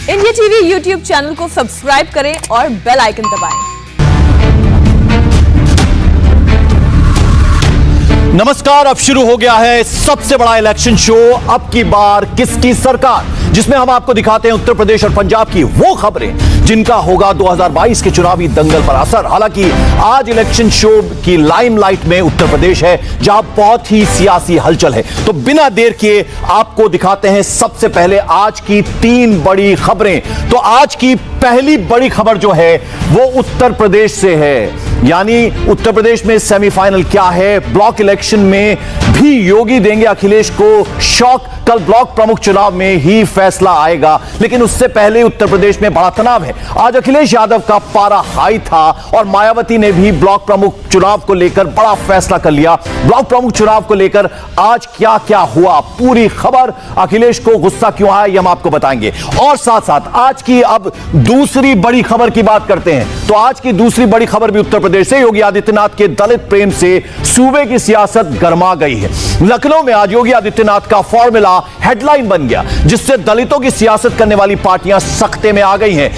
India TV YouTube channel को subscribe करें और बेल आइकन दबाएं। नमस्कार, अब शुरू हो गया है सबसे बड़ा इलेक्शन शो अब की बार किसकी सरकार, जिसमें हम आपको दिखाते हैं उत्तर प्रदेश और पंजाब की वो खबरें जिनका होगा 2022 के चुनावी दंगल पर असर। हालांकि आज इलेक्शन शो की लाइमलाइट में उत्तर प्रदेश है, जहां बहुत ही सियासी हलचल है। तो बिना देर किए आपको दिखाते हैं सबसे पहले आज की 3 बड़ी खबरें। तो आज की पहली बड़ी खबर जो है वो उत्तर प्रदेश से है, यानी उत्तर प्रदेश में सेमीफाइनल क्या है। ब्लॉक इलेक्शन में भी योगी देंगे अखिलेश को शॉक। कल ब्लॉक प्रमुख चुनाव में ही फैसला आएगा, लेकिन उससे पहले उत्तर प्रदेश में बड़ा तनाव है। आज अखिलेश यादव का पारा हाई था और मायावती ने भी ब्लॉक प्रमुख चुनाव को लेकर बड़ा फैसला कर लिया। ब्लॉक प्रमुख चुनाव को लेकर आज क्या क्या हुआ, पूरी खबर, अखिलेश को गुस्सा क्यों आया, यह हम आपको बताएंगे। और साथ साथ आज की अब दूसरी बड़ी खबर की बात करते हैं। तो आज की दूसरी बड़ी खबर भी उत्तर प्रदेश से। योगी आदित्यनाथ के दलित प्रेम से सूबे की सियासत गर्मा गई है। लखनऊ में आज योगी आदित्यनाथ का फॉर्मूला हेडलाइन बन गया, जिससे दलितों की सियासत करने वाली पार्टियां सख्ते में आ गई हैं।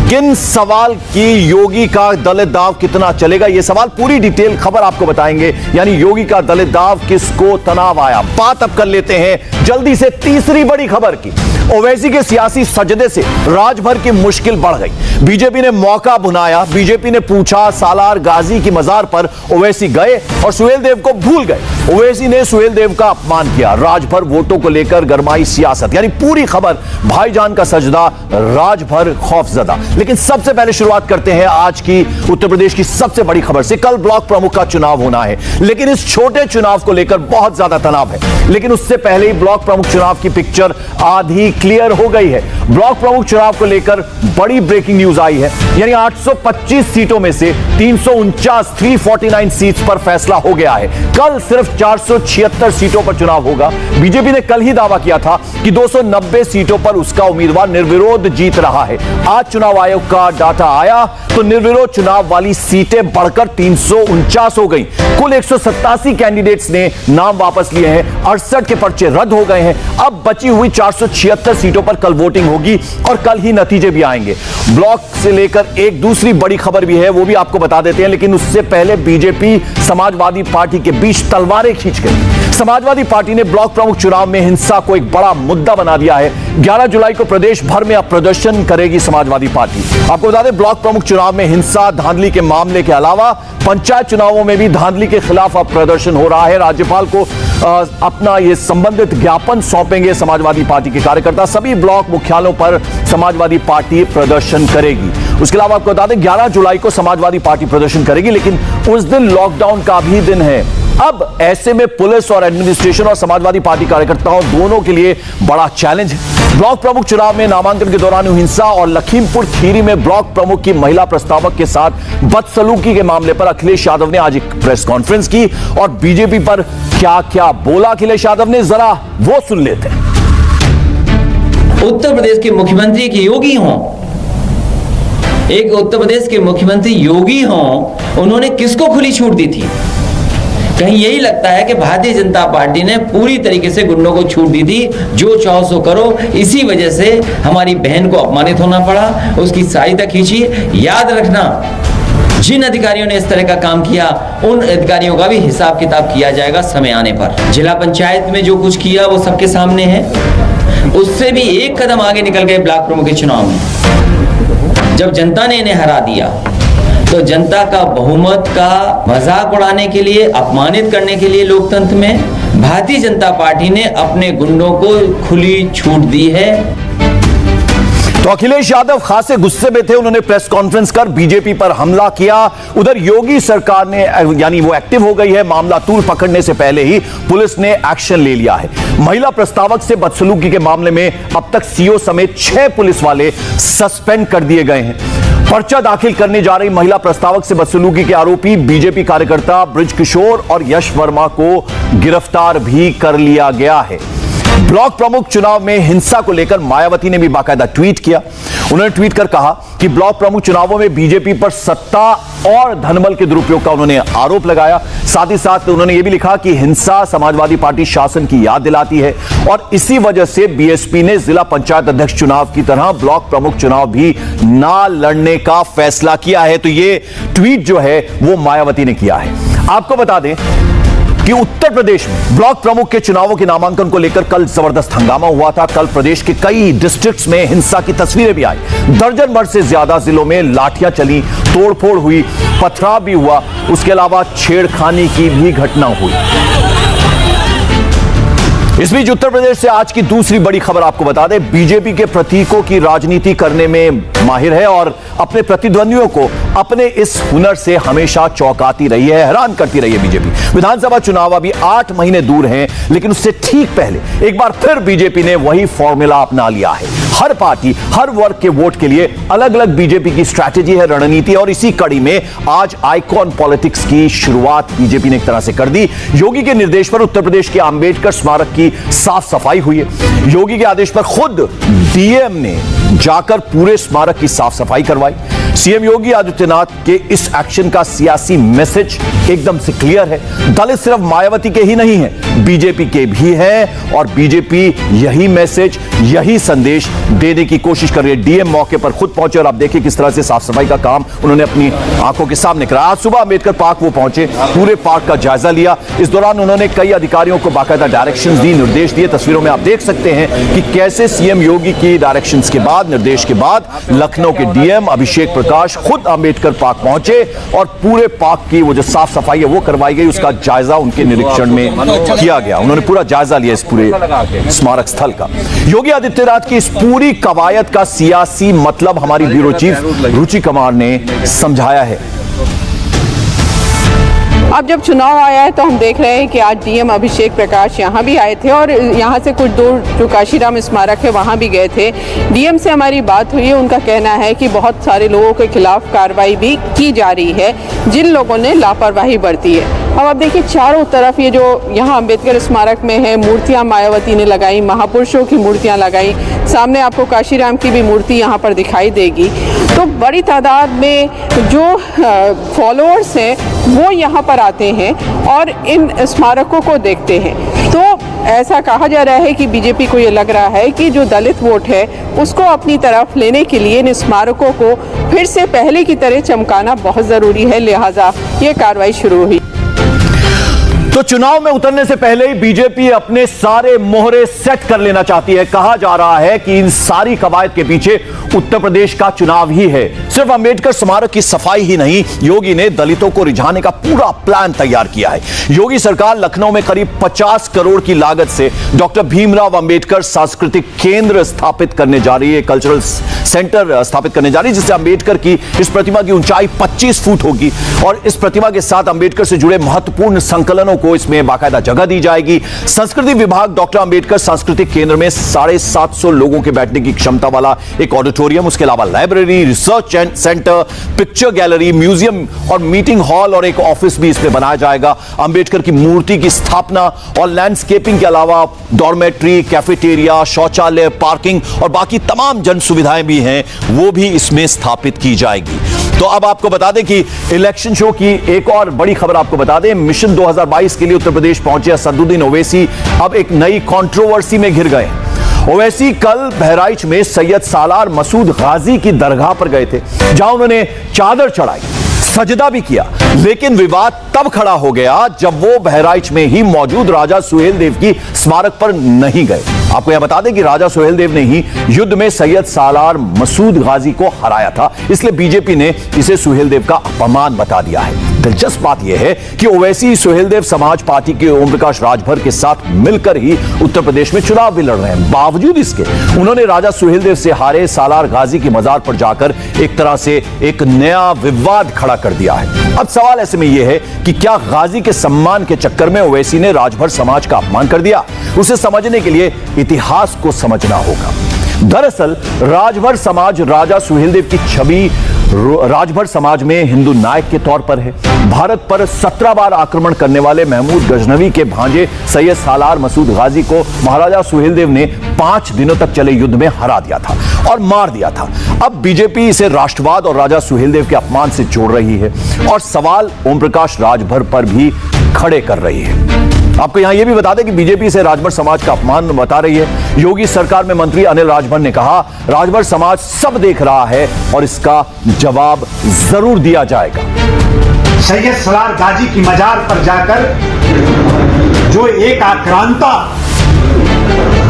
किन सवाल की योगी का दलित दाव कितना चलेगा, यह सवाल पूरी डिटेल खबर आपको बताएंगे। यानी योगी का दलित दाव किसको तनाव आया, बात अब कर लेते हैं जल्दी से तीसरी बड़ी खबर की। ओवैसी के सियासी सजदे से राजभर की मुश्किल बढ़ गई। बीजेपी ने मौका बुनाया, बीजेपी ने पूछा, सालार गाजी की मजार पर ओवैसी गए और सुहेल देव को भूल गए। ओवैसी ने सुहेल देव का अपमान किया। राजभर वोटों को लेकर गरमाई सियासत, यानी पूरी खबर भाईजान का सजदा, राजभर खौफजदा। लेकिन सबसे पहले शुरुआत करते हैं आज की उत्तर प्रदेश की सबसे बड़ी खबर से। कल ब्लॉक प्रमुख का चुनाव होना है, लेकिन इस छोटे चुनाव को लेकर बहुत ज्यादा तनाव है। लेकिन उससे पहले ही ब्लॉक प्रमुख चुनाव की पिक्चर आधी क्लियर हो गई है। ब्लॉक प्रमुख चुनाव को लेकर बड़ी ब्रेकिंग न्यूज आई है, यानी 825 सीटों में से 349 सीट्स पर फैसला हो गया है। कल सिर्फ 476 सीटों पर चुनाव होगा। बीजेपी ने कल ही दावा किया था कि 290 सीटों पर उसका उम्मीदवार निर्विरोध जीत रहा है। आज चुनाव आयोग का डाटा आया तो निर्विरोध चुनाव वाली सीटें बढ़कर 349 हो गई। कुल 187 कैंडिडेट्स ने नाम वापस लिए हैं, 68 के पर्चे रद्द हो गए हैं। अब बची हुई 476 सीटों पर कल वोटिंग होगी और कल ही नतीजे भी आएंगे। ब्लॉक से लेकर एक दूसरी बड़ी खबर भी है, वो भी आपको बता देते हैं। लेकिन उससे पहले बीजेपी समाजवादी पार्टी के बीच तलवारें खींच गई। समाजवादी पार्टी ने ब्लॉक प्रमुख चुनाव में हिंसा को एक बड़ा मुद्दा बना दिया है। 11 जुलाई को प्रदेश भर में अब प्रदर्शन करेगी समाजवादी पार्टी। आपको बता दें, ब्लॉक प्रमुख चुनाव में हिंसा, धांधली के मामले के अलावा पंचायत चुनावों में भी धांधली के खिलाफ अब प्रदर्शन हो रहा है। राज्यपाल को अपना ये संबंधित ज्ञापन सौंपेंगे समाजवादी पार्टी के कार्यकर्ता। सभी ब्लॉक मुख्यालयों पर समाजवादी पार्टी प्रदर्शन करेगी। उसके अलावा आपको बता दें, 11 जुलाई को समाजवादी पार्टी प्रदर्शन करेगी, लेकिन उस दिन लॉकडाउन का भी दिन है। अब ऐसे में पुलिस और एडमिनिस्ट्रेशन और समाजवादी पार्टी कार्यकर्ताओं दोनों के लिए बड़ा चैलेंज है। ब्लॉक प्रमुख चुनाव में नामांकन के दौरान हुई हिंसा और लखीमपुर खीरी में ब्लॉक प्रमुख की महिला प्रस्तावक के साथ बदसलूकी के मामले पर अखिलेश यादव ने आज एक प्रेस कॉन्फ्रेंस की और बीजेपी पर क्या क्या बोला अखिलेश यादव ने, जरा वो सुन लेते हैं। उत्तर प्रदेश के मुख्यमंत्री के योगी हों, एक उत्तर प्रदेश के मुख्यमंत्री योगी हों, उन्होंने किसको खुली छूट दी थी? कहीं यही लगता है कि भारतीय जनता पार्टी ने पूरी तरीके से गुंडों को छूट दी थी, जो चाहो सो करो। इसी वजह से हमारी बहन को अपमानित होना पड़ा, उसकी सहायता खींची। याद रखना, जिन अधिकारियों ने इस तरह का काम किया, उन अधिकारियों का भी हिसाब किताब किया जाएगा समय आने पर। जिला पंचायत में जो कुछ किया वो सबके सामने है। उससे भी एक कदम आगे निकल गए ब्लॉक प्रमुख के चुनाव में। जब जनता ने इन्हें हरा दिया तो जनता का बहुमत का मजाक उड़ाने के लिए, अपमानित करने के लिए लोकतंत्र में भारतीय जनता पार्टी ने अपने गुंडों को खुली छूट दी है। तो अखिलेश यादव खासे गुस्से में थे। उन्होंने प्रेस कॉन्फ्रेंस कर बीजेपी पर हमला किया। उधर योगी सरकार ने, यानी वो एक्टिव हो गई है। मामला तूल पकड़ने से पहले ही पुलिस ने एक्शन ले लिया है। महिला प्रस्तावक से बदसलूकी के मामले में अब तक सीओ समेत 6 पुलिस वाले सस्पेंड कर दिए गए हैं। पर्चा दाखिल करने जा रही महिला प्रस्तावक से बदसलूकी के आरोपी बीजेपी कार्यकर्ता ब्रिज किशोर और यश वर्मा को गिरफ्तार भी कर लिया गया है। ब्लॉक प्रमुख चुनाव में हिंसा को लेकर मायावती ने भी बाकायदा ट्वीट किया। उन्होंने ट्वीट कर कहा कि ब्लॉक प्रमुख चुनावों में बीजेपी पर सत्ता और धनबल के दुरुपयोग का उन्होंने आरोप लगाया। साथ ही साथ उन्होंने यह भी लिखा कि हिंसा समाजवादी पार्टी शासन की याद दिलाती है और इसी वजह से बीएसपी ने जिला पंचायत अध्यक्ष चुनाव की तरह ब्लॉक प्रमुख चुनाव भी ना लड़ने का फैसला किया है। तो ये ट्वीट जो है वो मायावती ने किया है। आपको बता दें कि उत्तर प्रदेश में ब्लॉक प्रमुख के चुनावों के नामांकन को लेकर कल जबरदस्त हंगामा हुआ था। कल प्रदेश के कई डिस्ट्रिक्ट्स में हिंसा की तस्वीरें भी आई। दर्जन भर से ज्यादा जिलों में लाठियां चली, तोड़फोड़ हुई, पथराव भी हुआ। उसके अलावा छेड़खानी की भी घटना हुई। इस बीच उत्तर प्रदेश से आज की दूसरी बड़ी खबर आपको बता दें, बीजेपी के प्रतीकों की राजनीति करने में माहिर है और अपने प्रतिद्वंदियों को अपने इस हुनर से हमेशा चौंकाती रही है, हैरान करती रही है बीजेपी। विधानसभा चुनाव अभी 8 महीने दूर हैं, लेकिन उससे ठीक पहले एक बार फिर बीजेपी ने वही फॉर्मूला अपना लिया है। हर पार्टी, हर वर्ग के वोट के लिए अलग अलग बीजेपी की स्ट्रैटेजी है, रणनीति, और इसी कड़ी में आज आइकॉन पॉलिटिक्स की शुरुआत बीजेपी ने एक तरह से कर दी। योगी के निर्देश पर उत्तर प्रदेश के अंबेडकर स्मारक की साफ सफाई हुई है। योगी के आदेश पर खुद डीएम ने जाकर पूरे स्मारक की साफ सफाई करवाई। सीएम योगी आदित्यनाथ के इस एक्शन का सियासी मैसेज एकदम से क्लियर है। दलित सिर्फ मायावती के ही नहीं है, बीजेपी के भी है और बीजेपी यही मैसेज, यही संदेश देने की कोशिश कर रही है। डीएम मौके पर खुद पहुंचे और आप देखिए किस तरह से साफ सफाई का काम उन्होंने अपनी आंखों के सामने कराया। आज सुबह अंबेडकर पार्क वो पहुंचे, पूरे पार्क का जायजा लिया। इस दौरान उन्होंने कई अधिकारियों को बाकायदा डायरेक्शंस दी, निर्देश दिए। तस्वीरों में आप देख सकते हैं कि कैसे सीएम योगी की डायरेक्शंस के बाद, निर्देश के बाद लखनऊ के डीएम अभिषेक प्रकाश खुद अंबेडकर पार्क पहुंचे और पूरे पार्क की वो जो साफ सफाई है वो करवाई गई। उसका जायजा उनके निरीक्षण में किया गया। उन्होंने पूरा जायजा लिया इस पूरे स्मारक स्थल का। योगी आदित्यनाथ की इस पूरी कवायद का सियासी मतलब हमारी ब्यूरो चीफ रुचि कुमार ने समझाया है। अब जब चुनाव आया है तो हम देख रहे हैं कि आज डीएम अभिषेक प्रकाश यहाँ भी आए थे और यहाँ से कुछ दूर जो काशीराम स्मारक है वहाँ भी गए थे। डीएम से हमारी बात हुई है, उनका कहना है कि बहुत सारे लोगों के खिलाफ कार्रवाई भी की जा रही है जिन लोगों ने लापरवाही बरती है। अब आप देखिए चारों तरफ ये जो यहाँ अंबेडकर स्मारक में है, मूर्तियाँ मायावती ने लगाई, महापुरुषों की मूर्तियाँ लगाई, सामने आपको काशीराम की भी मूर्ति यहाँ पर दिखाई देगी। तो बड़ी तादाद में जो फॉलोअर्स हैं वो यहाँ पर आते हैं और इन स्मारकों को देखते हैं। तो ऐसा कहा जा रहा है कि बीजेपी को ये लग रहा है कि जो दलित वोट है उसको अपनी तरफ लेने के लिए इन स्मारकों को फिर से पहले की तरह चमकाना बहुत ज़रूरी है, लिहाजा ये कार्रवाई शुरू हुई। तो चुनाव में उतरने से पहले ही बीजेपी अपने सारे मोहरे सेट कर लेना चाहती है। कहा जा रहा है कि इन सारी कवायद के पीछे उत्तर प्रदेश का चुनाव ही है। सिर्फ अंबेडकर स्मारक की सफाई ही नहीं, योगी ने दलितों को रिझाने का पूरा प्लान तैयार किया है। योगी सरकार लखनऊ में करीब 50 करोड़ की लागत से डॉक्टर भीमराव अंबेडकर सांस्कृतिक केंद्र स्थापित करने जा रही है, कल्चरल सेंटर स्थापित करने जा रही है, जिससे अंबेडकर की इस प्रतिमा की ऊंचाई 25 फुट होगी और इस प्रतिमा के साथ अंबेडकर से जुड़े महत्वपूर्ण संकलनों को इसमें बाकायदा जगह दी जाएगी। संस्कृति विभाग डॉक्टर अंबेडकर सांस्कृतिक केंद्र में 750 लोगों के बैठने की क्षमता वाला एक ऑडिटोरियम, उसके अलावा library, research centre, picture gallery, museum और मीटिंग हॉल और एक ऑफिस भी इसमें बनाया जाएगा। अंबेडकर की मूर्ति की स्थापना और लैंडस्केपिंग के अलावा डॉर्मेट्री, कैफेटेरिया, शौचालय, पार्किंग और बाकी तमाम जन सुविधाएं भी हैं, वो भी इसमें स्थापित की जाएगी। तो अब आपको बता दें कि इलेक्शन शो की एक और बड़ी खबर आपको बता दें, मिशन 2022 के लिए उत्तर प्रदेश पहुंचे असदुद्दीन ओवैसी अब एक नई कंट्रोवर्सी में घिर गए। ओवैसी कल बहराइच में सैयद सालार मसूद गाजी की दरगाह पर गए थे, जहां उन्होंने चादर चढ़ाई, सजदा भी किया, लेकिन विवाद तब खड़ा हो गया जब वो बहराइच में ही मौजूद राजा सुहेलदेव की स्मारक पर नहीं गए। आपको यह बता दें कि राजा सुहेलदेव ने ही युद्ध में सैयद सालार मसूद गाजी को हराया था, इसलिए बीजेपी ने इसे सुहेलदेव का अपमान बता दिया है। दिलचस्प बात यह है कि ओवैसी सुहेलदेव समाज पार्टी के ओम प्रकाश राजभर के साथ मिलकर ही उत्तर प्रदेश में चुनाव भी लड़ रहे हैं। बावजूद इसके उन्होंने राजा सुहेलदेव से हारे सालार गाजी की मजार पर जाकर एक तरह से एक नया विवाद खड़ा कर दिया है। अब सवाल ऐसे में यह है कि क्या गाजी के सम्मान के चक्कर में ओवैसी ने राजभर समाज का अपमान कर दिया? उसे समझने के लिए इतिहास को समझना होगा। दरअसल राजभर समाज राजा सुहेलदेव की छवि राजभर समाज में हिंदू नायक के तौर पर है। भारत पर 17 बार आक्रमण करने वाले महमूद गजनवी के भांजे सैयद सालार मसूद गाजी को महाराजा सुहेलदेव ने 5 दिनों तक चले युद्ध में हरा दिया था। और मार दिया था। अब बीजेपी इसे राष्ट्रवाद और राजा सुहेलदेव के अपमान से जोड़ रही है और सवाल ओम प्रकाश राजभर पर भी खड़े कर रही है। आपको यहां यह भी बता दें कि बीजेपी इसे राजभर समाज का अपमान बता रही है। योगी सरकार में मंत्री अनिल राजभर ने कहा, राजभर समाज सब देख रहा है और इसका जवाब जरूर दिया जाएगा। सैयद सलार गाजी की मजार पर जाकर जो एक आक्रांता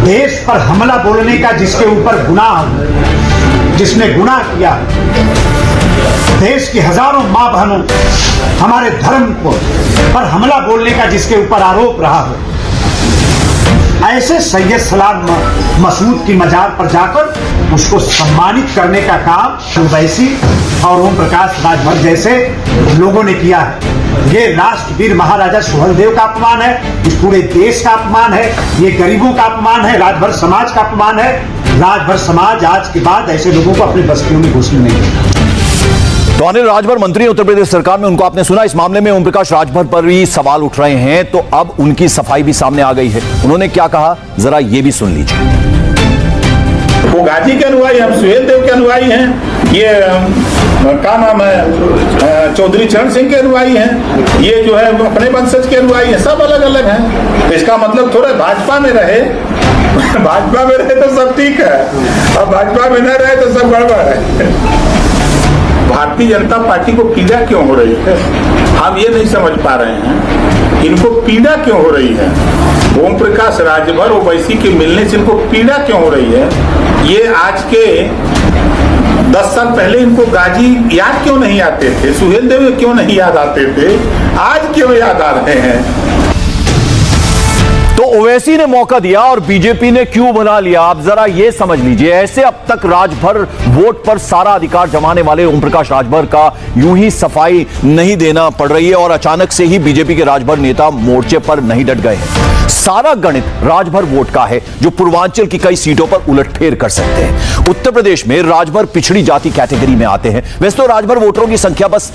देश पर हमला बोलने का जिसके ऊपर गुनाह, जिसने गुनाह किया, देश की हजारों मां बहनों, हमारे धर्म को पर हमला बोलने का जिसके ऊपर आरोप रहा हो, ऐसे सैयद सलार मसूद की मजार पर जाकर उसको सम्मानित करने का काम ओवैसी और ओम प्रकाश राजभर जैसे लोगों ने किया है। ये राष्ट्रवीर महाराजा सुहेलदेव का अपमान है, इस पूरे देश का अपमान है, ये गरीबों का अपमान है, राजभर समाज का अपमान है। राजभर समाज आज के बाद ऐसे लोगों को अपनी बस्तियों में घुसने नहीं देगा। तो अनिल राजभर मंत्री उत्तर प्रदेश सरकार में, उनको आपने सुना। इस मामले में ओम प्रकाश राजभर पर भी सवाल उठ रहे हैं, तो अब उनकी सफाई भी सामने आ गई है। उन्होंने क्या कहा, जरा ये भी सुन लीजिए। वो गाजी के अनुयायी, हम सुहेलदेव के अनुयायी हैं, ये क्या नाम है, चौधरी चरण सिंह के अनुयायी हैं, ये जो है अपने वंशज के अनुयायी हैं, सब अलग अलग हैं। तो इसका मतलब थोड़ा भाजपा में रहे भाजपा में रहे तो सब ठीक है, अब भाजपा में न रहे तो सब गड़बड़ है। भारतीय जनता पार्टी को पीड़ा क्यों हो रही है, हम ये नहीं समझ पा रहे हैं। इनको पीड़ा क्यों हो रही है? ओम प्रकाश राजभर ओवैसी के मिलने से इनको पीड़ा क्यों हो रही है? ये आज के 10 साल पहले इनको गाजी याद क्यों नहीं आते थे, सुहेलदेव क्यों नहीं याद आते थे, आज क्यों याद आ रहे हैं? तो ओवैसी ने मौका दिया और बीजेपी ने क्यों बना लिया, आप जरा यह समझ लीजिए। ऐसे अब तक राजभर वोट पर सारा अधिकार जमाने वाले ओम प्रकाश राजभर का यूं ही सफाई नहीं देना पड़ रही है और अचानक से ही बीजेपी के राजभर नेता मोर्चे पर नहीं डट गए हैं। सारा गणित राजभर वोट का है जो पूर्वांचल की कई सीटों पर उलटफेर कर सकते हैं। उत्तर प्रदेश में राजभर पिछड़ी जाति कैटेगरी में आते हैं। वैसे तो राजभर वोटरों की संख्या बस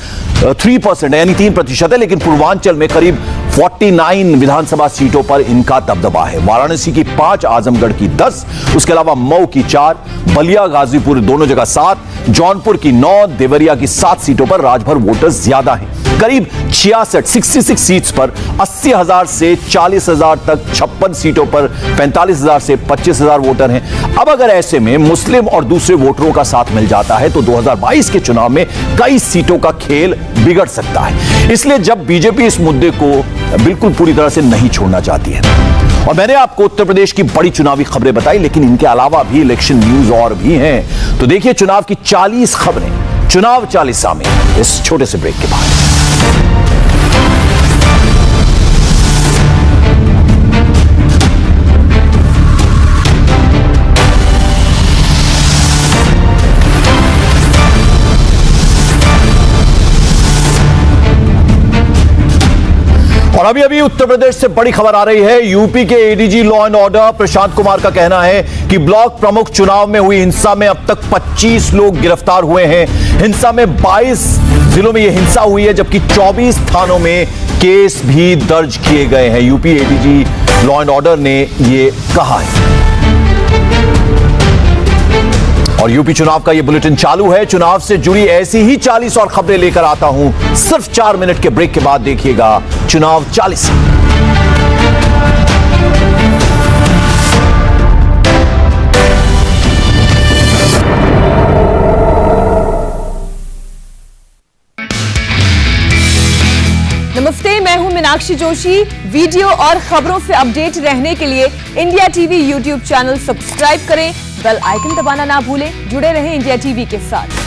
3% है, यानी 3% है, लेकिन पूर्वांचल में करीब 49 विधानसभा सीटों पर इनका दबदबा है। वाराणसी की 5, आजमगढ़ की 10, उसके अलावा मऊ की 4, बलिया गाजीपुर दोनों जगह 7, जौनपुर की 9, देवरिया की 7 सीटों पर राजभर वोटर्स ज्यादा हैं। करीब 66 सीट्स पर 80,000 से 40,000 तक, 56 सीटों पर 45,000 से 25,000 वोटर हैं। अब अगर ऐसे में मुस्लिम और दूसरे वोटरों का साथ मिल जाता है तो 2022 के चुनाव में कई सीटों का खेल बिगड़ सकता है। इसलिए जब बीजेपी इस मुद्दे को बिल्कुल पूरी तरह से नहीं छोड़ना चाहती है, और मैंने आपको उत्तर प्रदेश की बड़ी चुनावी खबरें बताई, लेकिन इनके अलावा भी इलेक्शन न्यूज और भी हैं। तो देखिए चुनाव की 40 खबरें, चुनाव 40 में, इस छोटे से ब्रेक के बाद। और अभी उत्तर प्रदेश से बड़ी खबर आ रही है। यूपी के ADG law and order Prashant Kumar का कहना है कि ब्लॉक प्रमुख चुनाव में हुई हिंसा में अब तक 25 लोग गिरफ्तार हुए हैं। हिंसा में 22 जिलों में यह हिंसा हुई है, जबकि 24 थानों में केस भी दर्ज किए गए हैं। UP ADG law and order ने यह कहा है। और यूपी चुनाव का यह बुलेटिन चालू है। चुनाव से जुड़ी ऐसी ही 40 और खबरें लेकर आता हूं सिर्फ 4 मिनट के ब्रेक के बाद। देखिएगा चुनाव 40। नमस्ते, मैं हूं मीनाक्षी जोशी। वीडियो और खबरों से अपडेट रहने के लिए India TV YouTube channel subscribe करें, बेल आइकन दबाना ना भूलें। जुड़े रहें इंडिया टीवी के साथ।